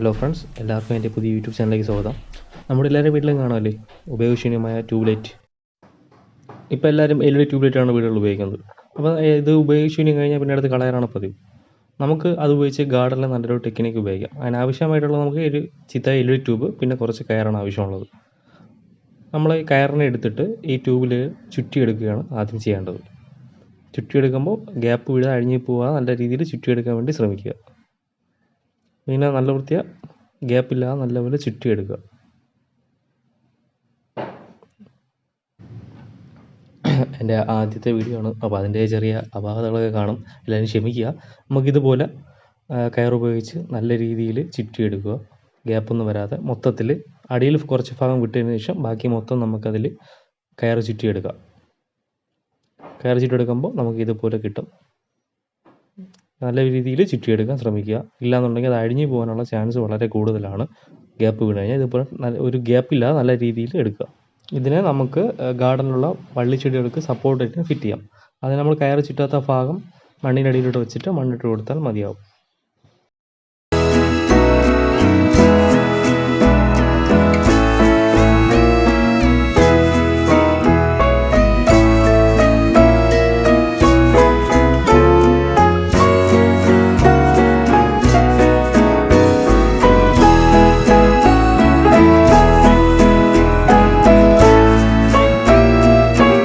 Hello friends, എല്ലാവർക്കും എൻ്റെ പുതിയ യൂട്യൂബ് ചാനലിലേക്ക് സ്വാഗതം. നമ്മുടെ എല്ലാവരും വീട്ടിലും കാണുമല്ലേ ഉപയോഗശൂന്യമായ ട്യൂബ്ലൈറ്റ്. ഇപ്പോൾ എല്ലാവരും LED ട്യൂബ്ലൈറ്റാണ് വീടുകളിൽ ഉപയോഗിക്കുന്നത്. അപ്പോൾ ഇത് ഉപയോഗശൂന്യം കഴിഞ്ഞാൽ പിന്നെ അടുത്ത് കളയാറാണ് പതിവ്. നമുക്ക് അത് ഉപയോഗിച്ച് ഗാർഡനിൽ നല്ലൊരു ടെക്നിക്ക് ഉപയോഗിക്കാം. അതിനാവശ്യമായിട്ടുള്ള നമുക്ക് ഒരു ചിത്ത LED ട്യൂബ്, പിന്നെ കുറച്ച് കയറാണ് ആവശ്യമുള്ളത്. നമ്മൾ ഈ കയറിനെ എടുത്തിട്ട് ഈ ട്യൂബിൽ ചുറ്റിയെടുക്കുകയാണ് ആദ്യം ചെയ്യേണ്ടത്. ചുറ്റിയെടുക്കുമ്പോൾ ഗ്യാപ്പ് വീഴാതെ അഴിഞ്ഞു പോകാതെ നല്ല രീതിയിൽ ചുറ്റിയെടുക്കാൻ വേണ്ടി ശ്രമിക്കുക. പിന്നെ നല്ല ഗ്യാപ്പില്ലാതെ നല്ലപോലെ ചുറ്റിയെടുക്കുക. എൻ്റെ ആദ്യത്തെ വീഡിയോ ആണ്, അപ്പോൾ അതിൻ്റെ ചെറിയ അപാകതകളൊക്കെ കാണും, എല്ലാവരും ക്ഷമിക്കുക. നമുക്കിതുപോലെ കയറുപയോഗിച്ച് നല്ല രീതിയിൽ ചുറ്റിയെടുക്കുക, ഗ്യാപ്പൊന്നും വരാതെ. മൊത്തത്തിൽ അടിയിൽ കുറച്ച് ഭാഗം വിട്ടതിന് ശേഷം ബാക്കി മൊത്തം നമുക്കതിൽ കയറ് ചുറ്റിയെടുക്കാം. കയറ് ചുറ്റിയെടുക്കുമ്പോൾ നമുക്ക് ഇതുപോലെ കിട്ടും. നല്ല രീതിയിൽ ചുറ്റിയെടുക്കാൻ ശ്രമിക്കുക. ഇല്ലാന്നുണ്ടെങ്കിൽ അത് അഴിഞ്ഞു പോകാനുള്ള ചാൻസ് വളരെ കൂടുതലാണ്. ഗ്യാപ്പ് വീണ് കഴിഞ്ഞാൽ ഇതുപോലെ ഒരു ഗ്യാപ്പില്ലാതെ നല്ല രീതിയിൽ എടുക്കുക. ഇതിനെ നമുക്ക് ഗാർഡനിലുള്ള വള്ളിച്ചെടികൾക്ക് സപ്പോർട്ടായിട്ട് ഫിറ്റ് ചെയ്യാം. അതിന് നമ്മൾ കയറ് ചുറ്റാത്ത ഭാഗം മണ്ണിനടിയിലോട്ട് വെച്ചിട്ട് മണ്ണിട്ട് കൊടുത്താൽ മതിയാവും.